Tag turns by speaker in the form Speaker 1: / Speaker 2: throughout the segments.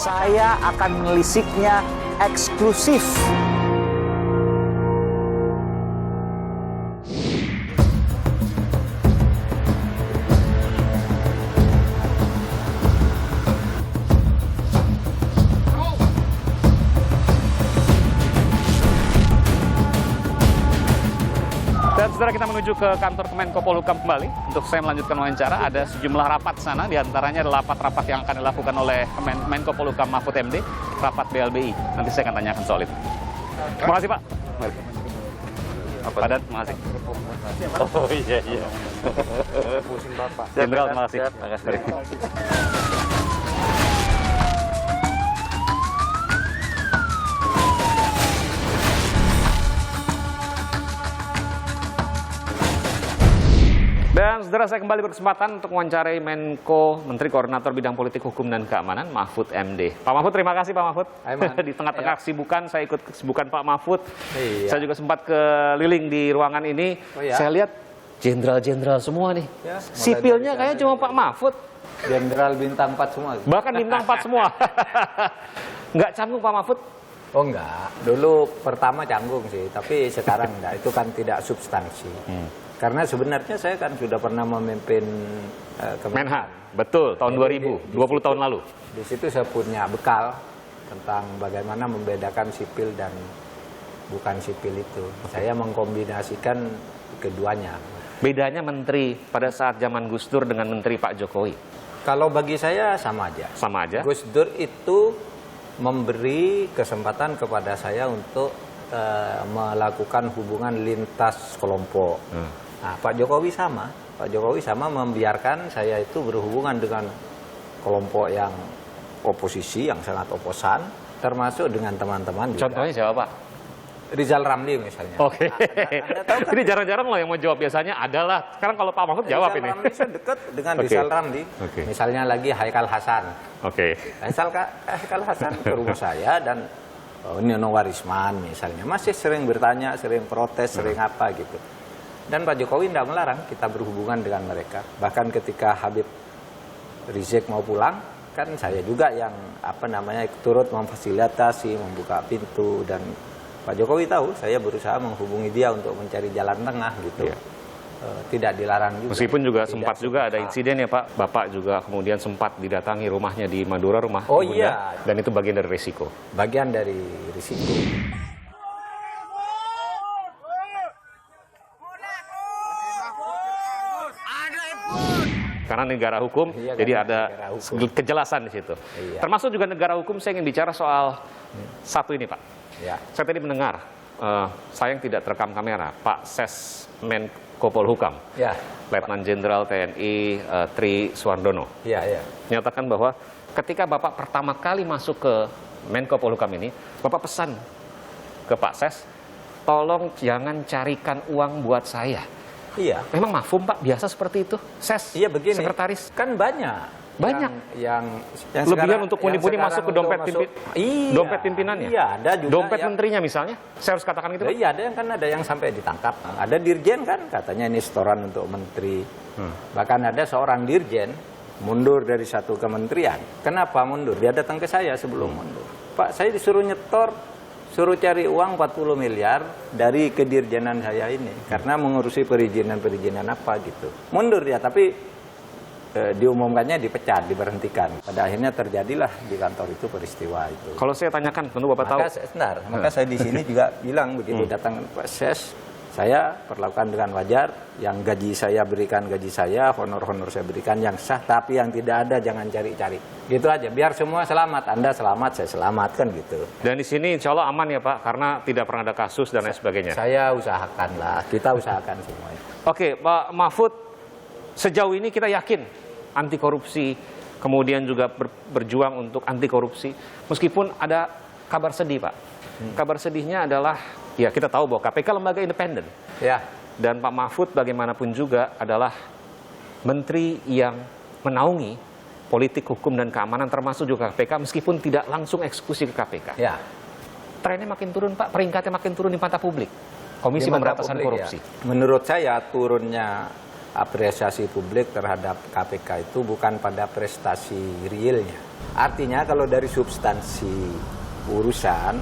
Speaker 1: Saya akan melisiknya eksklusif.
Speaker 2: Dan saudara, kita menuju ke kantor Kemenko Polhukam kembali untuk saya melanjutkan wawancara. Ada sejumlah rapat sana, diantaranya adalah rapat yang akan dilakukan oleh Menko Polhukam Mahfud MD, rapat BLBI. Nanti saya akan tanyakan soal itu. Terima kasih Pak. Padat, terima kasih.
Speaker 3: Oh iya.
Speaker 4: Pusing Bapak.
Speaker 2: Jenderal, terima kasih. Dan saudara, saya kembali berkesempatan untuk mewawancarai Menko, Menteri Koordinator Bidang Politik, Hukum, dan Keamanan, Mahfud MD. Pak Mahfud, terima kasih Pak Mahfud. Di tengah-tengah kesibukan, saya ikut kesibukan Pak Mahfud.
Speaker 4: Iya.
Speaker 2: Saya juga sempat keliling di ruangan ini.
Speaker 4: Iya?
Speaker 2: Saya lihat jenderal-jenderal semua nih.
Speaker 4: Ya,
Speaker 2: Sipilnya kayaknya cuma Pak Mahfud.
Speaker 4: Jenderal bintang 4 semua.
Speaker 2: Bahkan bintang 4 semua. Nggak canggung Pak Mahfud?
Speaker 4: Oh enggak, dulu pertama canggung sih, tapi sekarang enggak. Itu kan tidak substansi. Karena sebenarnya saya kan sudah pernah memimpin
Speaker 2: Menhan, betul, tahun 2000, 20 tahun lalu.
Speaker 4: Di situ saya punya bekal tentang bagaimana membedakan sipil dan bukan sipil itu. Saya mengkombinasikan keduanya.
Speaker 2: Bedanya menteri pada saat zaman Gus Dur dengan menteri Pak Jokowi?
Speaker 4: Kalau bagi saya sama aja.
Speaker 2: Sama aja?
Speaker 4: Gus Dur itu memberi kesempatan kepada saya untuk melakukan hubungan lintas kelompok. Nah, Pak Jokowi sama membiarkan saya itu berhubungan dengan kelompok yang oposisi, yang sangat oposan, termasuk dengan teman-teman juga.
Speaker 2: Contohnya siapa Pak?
Speaker 4: Rizal Ramli misalnya.
Speaker 2: Oke.
Speaker 4: Anda tahu kan?
Speaker 2: Ini jarang-jarang loh yang mau jawab, biasanya adalah. Sekarang kalau Pak Mahfud jawab
Speaker 4: Rizal
Speaker 2: ini.
Speaker 4: Ramli saya dekat dengan
Speaker 2: Oke.
Speaker 4: Rizal Ramli.
Speaker 2: Oke.
Speaker 4: Misalnya lagi Haikal Hasan.
Speaker 2: Oke.
Speaker 4: Haikal Hasan ke rumah saya dan Nino Warisman misalnya. Masih sering bertanya, sering protes, sering apa gitu. Dan Pak Jokowi tidak melarang kita berhubungan dengan mereka. Bahkan ketika Habib Rizik mau pulang, kan saya juga yang turut memfasilitasi, membuka pintu, dan Pak Jokowi tahu saya berusaha menghubungi dia untuk mencari jalan tengah gitu.
Speaker 2: Iya.
Speaker 4: Tidak dilarang juga.
Speaker 2: Meskipun juga
Speaker 4: Tidak
Speaker 2: sempat juga ada insiden ya Pak. Bapak juga kemudian sempat didatangi rumahnya di Madura, rumah
Speaker 4: Oh
Speaker 2: Ibunda,
Speaker 4: iya.
Speaker 2: dan itu bagian dari risiko.
Speaker 4: Bagian dari risiko.
Speaker 2: Karena negara hukum,
Speaker 4: Iya,
Speaker 2: jadi
Speaker 4: karena
Speaker 2: ada
Speaker 4: negara hukum.
Speaker 2: kejelasan di situ.
Speaker 4: Iya.
Speaker 2: Termasuk juga negara hukum, saya ingin bicara soal satu ini Pak.
Speaker 4: Ya.
Speaker 2: Saya tadi mendengar, sayang tidak terekam kamera, Pak Ses Menko Polhukam,
Speaker 4: Ya.
Speaker 2: Letnan Jenderal TNI Tri Suwardono,
Speaker 4: Ya.
Speaker 2: menyatakan bahwa ketika Bapak pertama kali masuk ke Menko Polhukam ini, Bapak pesan ke Pak Ses, tolong jangan carikan uang buat saya.
Speaker 4: Iya.
Speaker 2: Memang mafhum Pak, biasa seperti itu? Ses,
Speaker 4: Iya begini.
Speaker 2: sekretaris.
Speaker 4: Kan banyak.
Speaker 2: Banyak.
Speaker 4: Yang
Speaker 2: Lebihan untuk
Speaker 4: yang
Speaker 2: pundi-pundi
Speaker 4: sekarang
Speaker 2: masuk ke
Speaker 4: untuk
Speaker 2: dompet
Speaker 4: Iya.
Speaker 2: dompet pimpinannya?
Speaker 4: Iya, ada juga
Speaker 2: Dompet
Speaker 4: yang,
Speaker 2: menterinya misalnya? Saya harus katakan gitu Pak?
Speaker 4: Iya, ada yang sampai ditangkap. Ada dirjen kan katanya ini setoran untuk menteri. Bahkan ada seorang dirjen mundur dari satu kementerian. Kenapa mundur? Dia datang ke saya sebelum mundur. Pak, saya disuruh nyetor, suruh cari uang 40 miliar dari kedirjenan saya ini. Karena mengurusi perizinan apa gitu. Mundur dia, tapi diumumkannya dipecat, diberhentikan. Pada akhirnya terjadilah di kantor itu peristiwa itu.
Speaker 2: Kalau saya tanyakan, tentu Bapak tahu.
Speaker 4: Maka saya di sini juga bilang begitu datang Pak Ses, saya perlakukan dengan wajar, yang gaji saya berikan gaji saya, honor-honor saya berikan yang sah, tapi yang tidak ada jangan cari-cari. Gitu aja, biar semua selamat, Anda selamat, saya selamat, kan gitu.
Speaker 2: Dan di sini insya Allah aman ya Pak, karena tidak pernah ada kasus dan lain sebagainya.
Speaker 4: Saya usahakan lah, kita usahakan semuanya.
Speaker 2: Oke, Pak Mahfud, sejauh ini kita yakin anti korupsi, kemudian juga berjuang untuk anti korupsi, meskipun ada kabar sedih Pak. Kabar sedihnya adalah, ya kita tahu bahwa KPK lembaga independen.
Speaker 4: Ya.
Speaker 2: Dan Pak Mahfud bagaimanapun juga adalah menteri yang menaungi politik hukum dan keamanan, termasuk juga KPK, meskipun tidak langsung eksekusi ke KPK.
Speaker 4: Ya.
Speaker 2: Trennya makin turun Pak, peringkatnya makin turun di mata publik. Komisi
Speaker 4: Di mata
Speaker 2: Pemberantasan
Speaker 4: publik,
Speaker 2: Korupsi.
Speaker 4: ya. Menurut saya turunnya apresiasi publik terhadap KPK itu bukan pada prestasi realnya. Artinya kalau dari substansi urusan,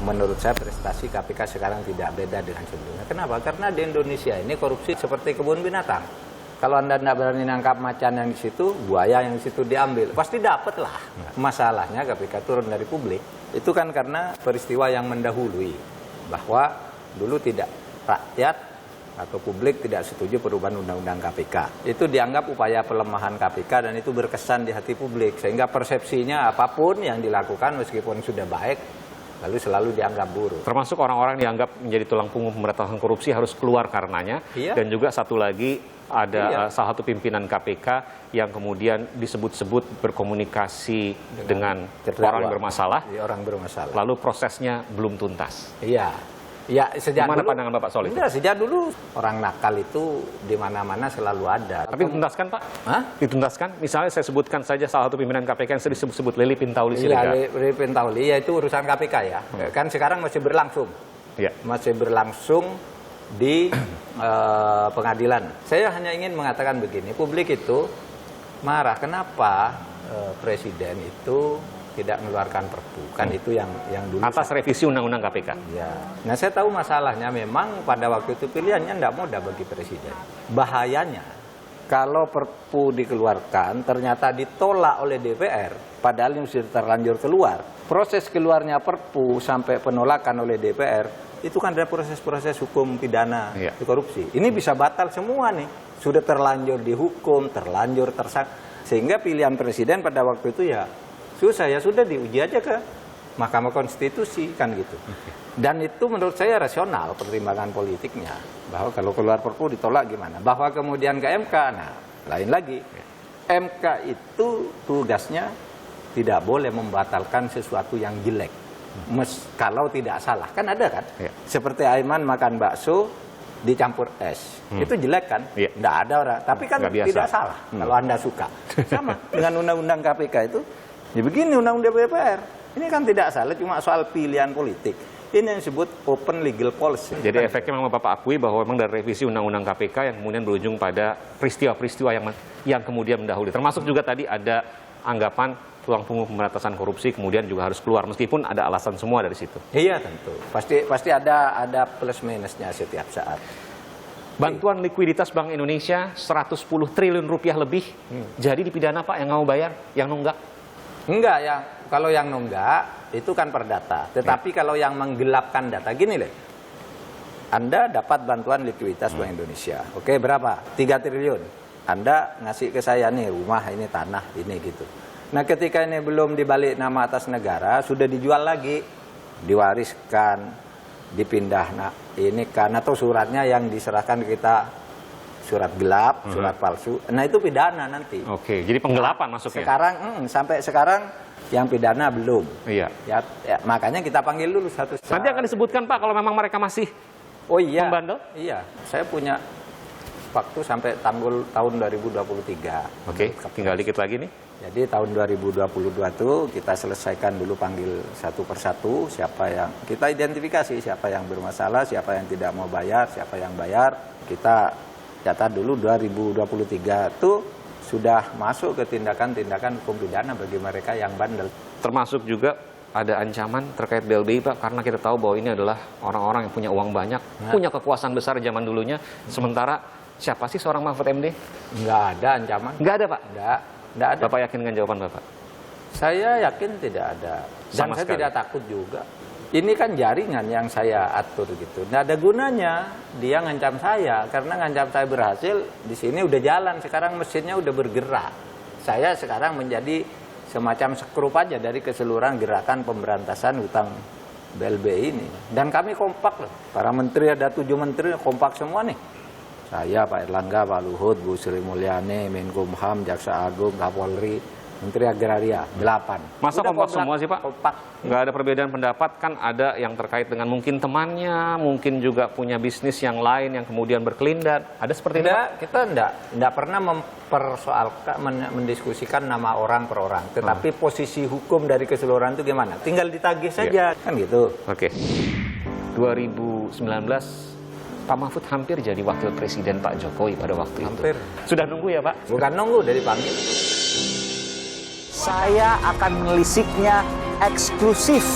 Speaker 4: menurut saya prestasi KPK sekarang tidak beda dengan sebelumnya. Kenapa? Karena di Indonesia ini korupsi seperti kebun binatang. Kalau Anda tidak berani nangkap macan yang di situ, buaya yang di situ diambil, pasti dapat lah. Masalahnya KPK turun dari publik. Itu kan karena peristiwa yang mendahului. Bahwa dulu tidak rakyat atau publik tidak setuju perubahan undang-undang KPK. Itu dianggap upaya pelemahan KPK dan itu berkesan di hati publik. Sehingga persepsinya apapun yang dilakukan meskipun sudah baik, lalu selalu dianggap buruk.
Speaker 2: Termasuk orang-orang yang dianggap menjadi tulang punggung pemberantasan korupsi harus keluar karenanya.
Speaker 4: Iya.
Speaker 2: Dan juga satu lagi ada salah satu pimpinan KPK yang kemudian disebut-sebut berkomunikasi dengan orang bermasalah.
Speaker 4: Orang bermasalah.
Speaker 2: Lalu prosesnya belum tuntas.
Speaker 4: Iya. Ya, sejak
Speaker 2: Gimana
Speaker 4: dulu,
Speaker 2: pandangan Bapak soal itu?
Speaker 4: Enggak, sejak dulu orang nakal itu di mana-mana selalu ada.
Speaker 2: Tapi dituntaskan, Pak?
Speaker 4: Hah?
Speaker 2: Dituntaskan? Misalnya saya sebutkan saja salah satu pimpinan KPK yang disebut-sebut Lili Pintauli
Speaker 4: Iya,
Speaker 2: Siregar.
Speaker 4: Lili Pintauli, ya itu urusan KPK ya. Kan sekarang masih berlangsung.
Speaker 2: Iya.
Speaker 4: Masih berlangsung di pengadilan. Saya hanya ingin mengatakan begini, publik itu marah kenapa presiden itu tidak mengeluarkan perpu. Kan itu yang dulu
Speaker 2: Atas revisi undang-undang KPK.
Speaker 4: ya. Nah, saya tahu masalahnya memang pada waktu itu pilihannya tidak mudah bagi presiden. Bahayanya kalau perpu dikeluarkan ternyata ditolak oleh DPR padahal ini sudah terlanjur keluar. Proses keluarnya perpu sampai penolakan oleh DPR itu kan ada proses-proses hukum pidana korupsi. Ini bisa batal semua nih. Sudah terlanjur dihukum, terlanjur tersangka. Sehingga pilihan presiden pada waktu itu ya susah, ya sudah diuji aja ke Mahkamah Konstitusi kan gitu. Dan itu menurut saya rasional pertimbangan politiknya. Bahwa kalau keluar perpu ditolak gimana. Bahwa kemudian ke MK, nah lain lagi. MK itu tugasnya tidak boleh membatalkan sesuatu yang jelek. Kalau tidak salah, kan ada kan? Ya. Seperti Aiman makan bakso dicampur es, itu jelek kan?
Speaker 2: Ya.
Speaker 4: Nggak ada orang, tapi kan tidak salah kalau Anda suka. Sama dengan undang-undang KPK itu, ya begini undang-undang DPR, ini kan tidak salah, cuma soal pilihan politik. Ini yang disebut open legal policy.
Speaker 2: Jadi efeknya memang Bapak akui bahwa memang dari revisi undang-undang KPK yang kemudian berujung pada peristiwa-peristiwa yang kemudian mendahului. Termasuk juga tadi ada anggapan tulang punggung pemberantasan korupsi kemudian juga harus keluar meskipun ada alasan semua dari situ.
Speaker 4: Iya tentu. Pasti ada plus minusnya setiap saat.
Speaker 2: Bantuan likuiditas Bank Indonesia 110 triliun rupiah lebih. Jadi dipidana Pak yang nggak mau bayar, yang nunggak?
Speaker 4: Enggak, kalau yang nunggak itu kan perdata. Tetapi kalau yang menggelapkan data gini loh. Anda dapat bantuan likuiditas Bank Indonesia. Oke, berapa? 3 triliun. Anda ngasih ke saya nih rumah, ini tanah, ini gitu. Nah, ketika ini belum dibalik nama atas negara, sudah dijual lagi, diwariskan, dipindah. Nah, ini kan atau suratnya yang diserahkan ke kita surat gelap, surat palsu. Nah, itu pidana nanti.
Speaker 2: Oke, jadi penggelapan masuknya.
Speaker 4: Sekarang sampai sekarang yang pidana belum.
Speaker 2: Iya.
Speaker 4: Ya, makanya kita panggil dulu satu.
Speaker 2: Nanti akan disebutkan Pak kalau memang mereka masih membandel?
Speaker 4: Iya, saya punya waktu sampai tahun 2023.
Speaker 2: Oke, tinggal dikit lagi nih.
Speaker 4: Jadi tahun 2022 itu kita selesaikan dulu panggil satu persatu siapa yang kita identifikasi siapa yang bermasalah, siapa yang tidak mau bayar, siapa yang bayar. Kita catat dulu 2023 itu sudah masuk ke tindakan-tindakan hukum pidana bagi mereka yang bandel.
Speaker 2: Termasuk juga ada ancaman terkait BLBI Pak karena kita tahu bahwa ini adalah orang-orang yang punya uang banyak, punya kekuasaan besar zaman dulunya. Sementara siapa sih seorang Mahfud MD?
Speaker 4: Nggak ada ancaman.
Speaker 2: Nggak ada Pak?
Speaker 4: Nggak ada.
Speaker 2: Bapak yakin dengan jawaban Bapak?
Speaker 4: Saya yakin tidak ada. Dan saya tidak takut juga. Ini kan jaringan yang saya atur gitu. Nggak ada gunanya dia ngancam saya. Karena ngancam saya berhasil, di sini udah jalan. Sekarang mesinnya udah bergerak. Saya sekarang menjadi semacam sekrup aja dari keseluruhan gerakan pemberantasan hutang BLBI ini. Dan kami kompak loh. Para menteri, ada 7 menteri kompak semua nih. Saya, Pak Erlangga, Pak Luhut, Bu Sri Mulyani, Menkumham, Jaksa Agung, Kapolri, Menteri Agraria, 8.
Speaker 2: Masa kompak semua sih Pak?
Speaker 4: Kompak.
Speaker 2: Nggak ada perbedaan pendapat, kan ada yang terkait dengan mungkin temannya, mungkin juga punya bisnis yang lain yang kemudian berkelindan. Ada seperti itu?
Speaker 4: Kita enggak pernah mempersoalkan, mendiskusikan nama orang per orang. Tetapi posisi hukum dari keseluruhan itu gimana? Tinggal ditagih saja, kan gitu.
Speaker 2: Oke. 2019 Pak Mahfud hampir jadi wakil presiden Pak Jokowi pada waktu
Speaker 4: Hampir.
Speaker 2: itu. Sudah nunggu ya Pak?
Speaker 4: Bukan nunggu, udah dipanggil.
Speaker 1: Saya akan melisiknya eksklusif.